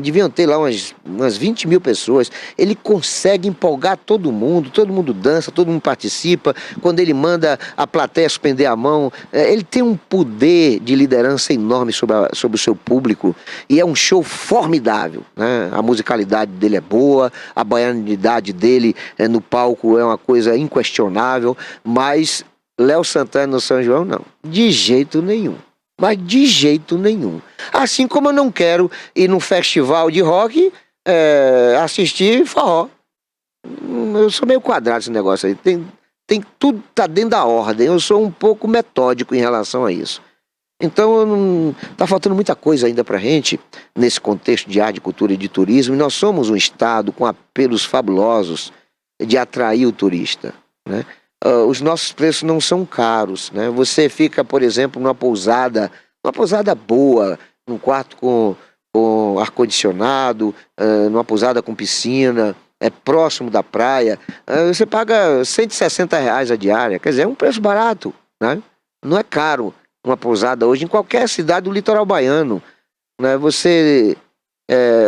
Deviam ter lá umas 20 mil pessoas. Ele consegue empolgar todo mundo dança, todo mundo participa. Quando ele manda a plateia suspender a mão, ele tem um poder de liderança enorme sobre o seu público, e é um show formidável, né? A musicalidade dele é boa, a baianidade dele no palco é uma coisa inquestionável, mas Léo Santana no São João não, de jeito nenhum. Mas de jeito nenhum. Assim como eu não quero ir num festival de rock assistir forró. Eu sou meio quadrado esse negócio aí. Tudo tá dentro da ordem. Eu sou um pouco metódico em relação a isso. Então tá faltando muita coisa ainda pra gente nesse contexto de arte, cultura e de turismo. E nós somos um estado com apelos fabulosos de atrair o turista, né? Os nossos preços não são caros, né? Você fica, por exemplo, numa pousada boa, num quarto com ar-condicionado, numa pousada com piscina, próximo da praia, você paga R$160 a diária, quer dizer, é um preço barato, né? Não é caro uma pousada hoje em qualquer cidade do litoral baiano, né?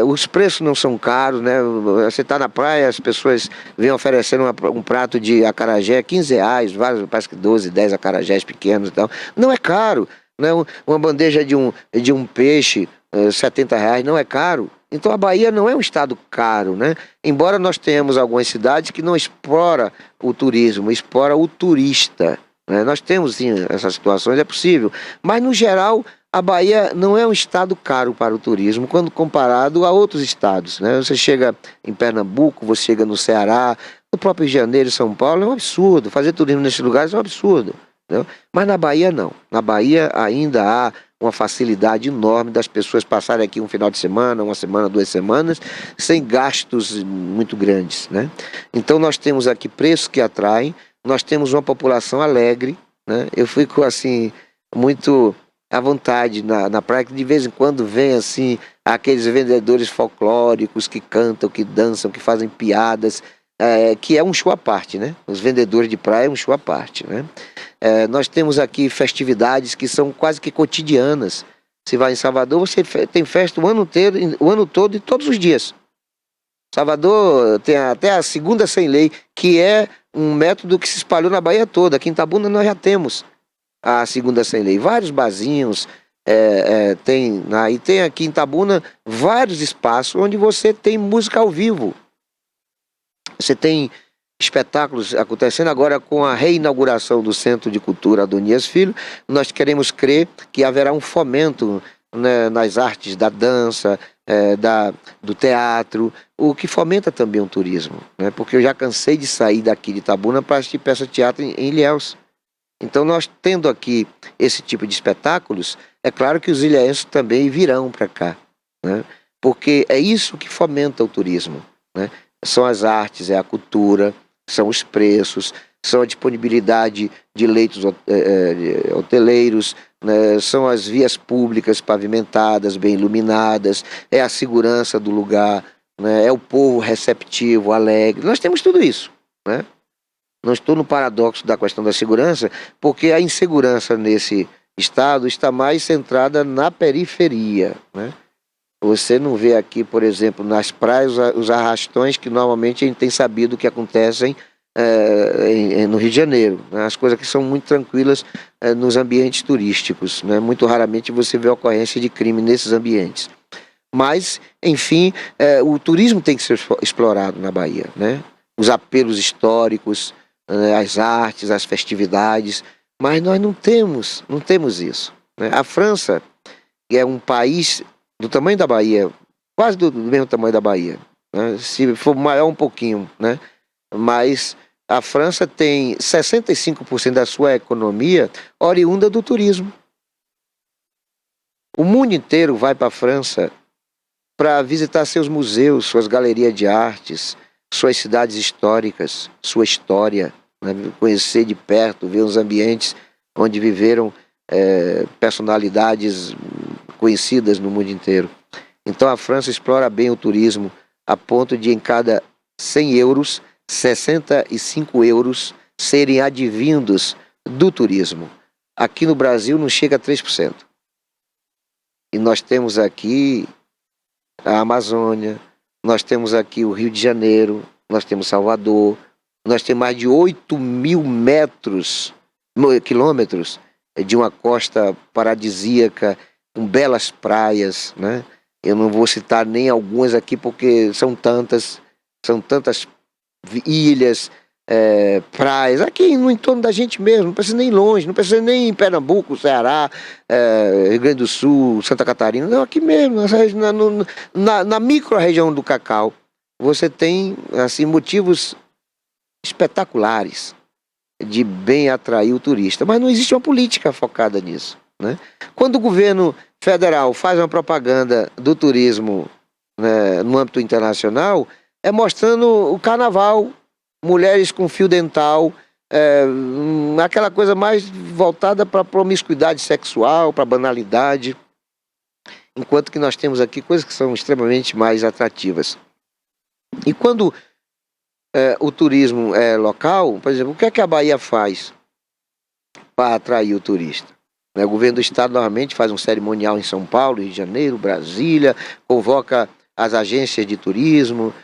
Os preços não são caros, né? Você está na praia, as pessoas vêm oferecendo um prato de acarajé, R$15, vários, parece que 12, 10 acarajés pequenos e tal. Não é caro, né? Uma bandeja de um peixe, R$70, não é caro. Então a Bahia não é um estado caro, né? Embora nós tenhamos algumas cidades que não explora o turismo, explora o turista, né? Nós temos sim essas situações, é possível, mas no geral a Bahia não é um estado caro para o turismo quando comparado a outros estados, né? Você chega em Pernambuco, você chega no Ceará, no próprio Rio de Janeiro e São Paulo, é um absurdo. Fazer turismo nesses lugares é um absurdo, né? Mas na Bahia não. Na Bahia ainda há uma facilidade enorme das pessoas passarem aqui um final de semana, uma semana, 2 semanas, sem gastos muito grandes, né? Então nós temos aqui preços que atraem, nós temos uma população alegre, né? Eu fico assim, muito à vontade na praia, que de vez em quando vem assim aqueles vendedores folclóricos que cantam, que dançam, que fazem piadas, que é um show à parte, né? Os vendedores de praia é um show à parte, né? Nós temos aqui festividades que são quase que cotidianas. Se vai em Salvador, você tem festa o ano inteiro, o ano todo e todos os dias. Salvador tem até a segunda sem lei, que é um método que se espalhou na Bahia toda. Aqui em Itabuna nós já temos a segunda sem lei. Vários barzinhos, e tem aqui em Itabuna vários espaços onde você tem música ao vivo. Você tem espetáculos acontecendo agora com a reinauguração do Centro de Cultura Adonias Filho. Nós queremos crer que haverá um fomento, né, nas artes da dança, do teatro, o que fomenta também o turismo, né? Porque eu já cansei de sair daqui de Itabuna para assistir peça de teatro em Ilhéus. Então nós tendo aqui esse tipo de espetáculos, é claro que os ilhéenses também virão para cá, né? Porque é isso que fomenta o turismo, né? São as artes, é a cultura, são os preços, são a disponibilidade de leitos hoteleiros, né? São as vias públicas pavimentadas, bem iluminadas, é a segurança do lugar, né? É o povo receptivo, alegre. Nós temos tudo isso, né? Não estou no paradoxo da questão da segurança, porque a insegurança nesse estado está mais centrada na periferia, né? Você não vê aqui, por exemplo, nas praias, os arrastões que normalmente a gente tem sabido que acontecem no Rio de Janeiro, né? As coisas que são muito tranquilas nos ambientes turísticos, né? Muito raramente você vê ocorrência de crime nesses ambientes. Mas, enfim, o turismo tem que ser explorado na Bahia, né? Os apelos históricos, as artes, as festividades, mas nós não temos isso, né? A França, que é um país do tamanho da Bahia, quase do mesmo tamanho da Bahia, né? Se for maior um pouquinho, né? Mas a França tem 65% da sua economia oriunda do turismo. O mundo inteiro vai para a França para visitar seus museus, suas galerias de artes, suas cidades históricas, sua história, né? Conhecer de perto, ver os ambientes onde viveram personalidades conhecidas no mundo inteiro. Então a França explora bem o turismo, a ponto de em cada 100 euros, 65 euros serem advindos do turismo. Aqui no Brasil não chega a 3%. E nós temos aqui a Amazônia, nós temos aqui o Rio de Janeiro, nós temos Salvador, nós temos mais de 8.000 quilômetros de uma costa paradisíaca, com belas praias, né? Eu não vou citar nem algumas aqui porque são tantas ilhas, praias, aqui no entorno da gente mesmo, não precisa nem longe, não precisa nem em Pernambuco, Ceará, Rio Grande do Sul, Santa Catarina, não, aqui mesmo, na micro-região do Cacau, você tem assim, motivos espetaculares de bem atrair o turista, mas não existe uma política focada nisso, né? Quando o governo federal faz uma propaganda do turismo, né, no âmbito internacional, é mostrando o carnaval, mulheres com fio dental, aquela coisa mais voltada para a promiscuidade sexual, para a banalidade, enquanto que nós temos aqui coisas que são extremamente mais atrativas. E quando o turismo é local, por exemplo, o que é que a Bahia faz para atrair o turista? O governo do estado normalmente faz um cerimonial em São Paulo, Rio de Janeiro, Brasília, convoca as agências de turismo,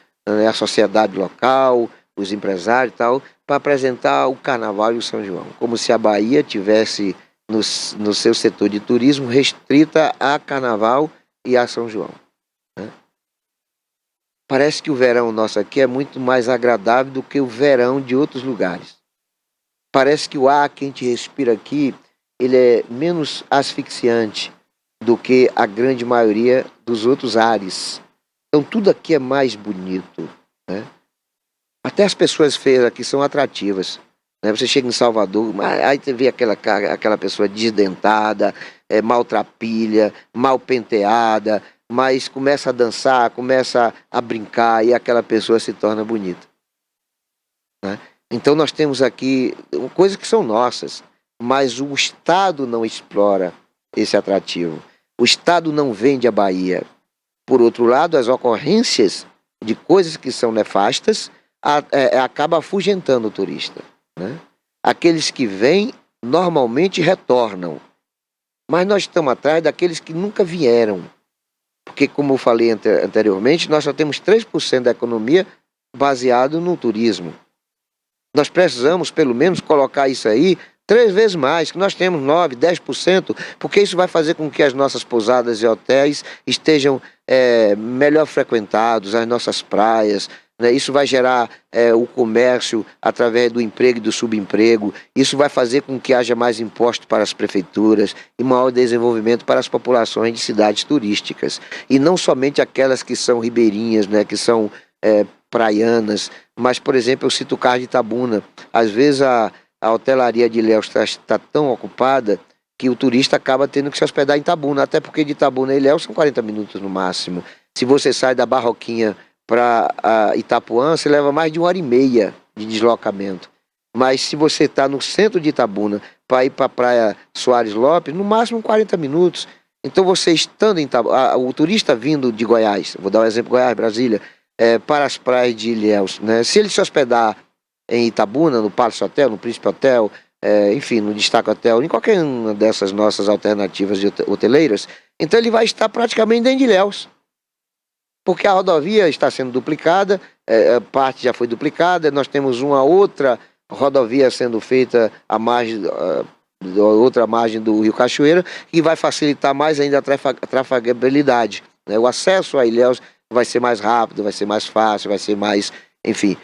a sociedade local, os empresários e tal, para apresentar o Carnaval e o São João, como se a Bahia tivesse no seu setor de turismo restrita a Carnaval e a São João, né? Parece que o verão nosso aqui é muito mais agradável do que o verão de outros lugares. Parece que o ar que a gente respira aqui, ele é menos asfixiante do que a grande maioria dos outros ares. Então tudo aqui é mais bonito, né? Até as pessoas feias aqui são atrativas, né? Você chega em Salvador, aí você vê aquela pessoa desdentada, maltrapilha, mal penteada, mas começa a dançar, começa a brincar e aquela pessoa se torna bonita, né? Então nós temos aqui coisas que são nossas, mas o Estado não explora esse atrativo. O Estado não vende a Bahia. Por outro lado, as ocorrências de coisas que são nefastas acaba afugentando o turista, né? Aqueles que vêm normalmente retornam, Mas nós estamos atrás daqueles que nunca vieram. Porque, como eu falei anteriormente, nós só temos 3% da economia baseado no turismo. Nós precisamos, pelo menos, colocar isso aí 3 vezes mais, que nós temos 9%, 10%, porque isso vai fazer com que as nossas pousadas e hotéis estejam melhor frequentados, as nossas praias, né? Isso vai gerar o comércio através do emprego e do subemprego, isso vai fazer com que haja mais impostos para as prefeituras e maior desenvolvimento para as populações de cidades turísticas. E não somente aquelas que são ribeirinhas, né, que são praianas, mas, por exemplo, eu cito o caso de Itabuna. Às vezes a hotelaria de Ilhéus está tão ocupada que o turista acaba tendo que se hospedar em Itabuna, até porque de Itabuna a Ilhéus são 40 minutos no máximo. Se você sai da Barroquinha para Itapuã, você leva mais de 1h30 de deslocamento. Mas se você está no centro de Itabuna para ir para a praia Soares Lopes, no máximo 40 minutos. Então você estando em Itabuna, o turista vindo de Goiás, vou dar um exemplo, Goiás, Brasília, para as praias de Ilhéus, né? Se ele se hospedar em Itabuna, no Palace Hotel, no Príncipe Hotel, enfim, no Destaque Hotel, em qualquer uma dessas nossas alternativas hoteleiras, então ele vai estar praticamente dentro de Ilhéus. Porque a rodovia está sendo duplicada, parte já foi duplicada, nós temos uma outra rodovia sendo feita à margem, outra margem do Rio Cachoeira, que vai facilitar mais ainda a trafegabilidade, né? O acesso a Ilhéus vai ser mais rápido, vai ser mais fácil, vai ser mais, enfim,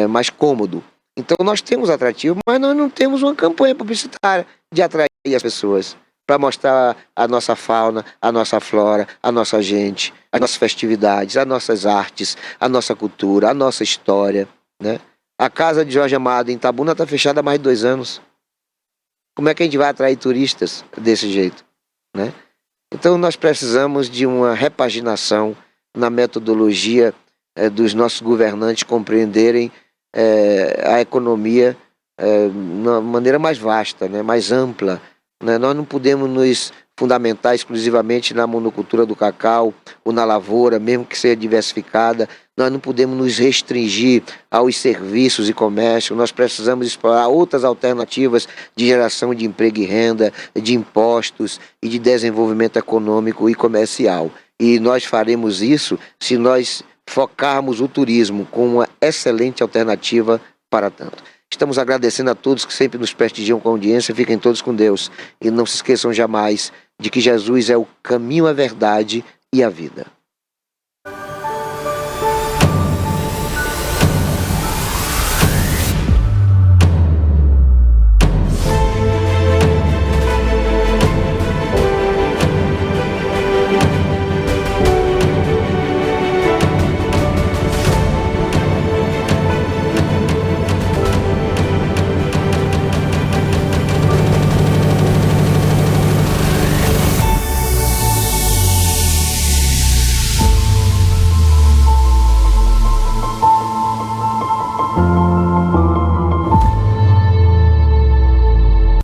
mais cômodo. Então nós temos atrativo, mas nós não temos uma campanha publicitária de atrair as pessoas, para mostrar a nossa fauna, a nossa flora, a nossa gente, as nossas festividades, as nossas artes, a nossa cultura, a nossa história, né? A casa de Jorge Amado em Itabuna está fechada há mais de 2 anos. Como é que a gente vai atrair turistas desse jeito, né? Então nós precisamos de uma repaginação na metodologia dos nossos governantes compreenderem a economia de uma maneira mais vasta, né, mais ampla, né? Nós não podemos nos fundamentar exclusivamente na monocultura do cacau ou na lavoura, mesmo que seja diversificada. Nós não podemos nos restringir aos serviços e comércio. Nós precisamos explorar outras alternativas de geração de emprego e renda, de impostos e de desenvolvimento econômico e comercial. E nós faremos isso se nós focarmos o turismo como uma excelente alternativa para tanto. Estamos agradecendo a todos que sempre nos prestigiam com a audiência. Fiquem todos com Deus. E não se esqueçam jamais de que Jesus é o caminho, a verdade e a vida.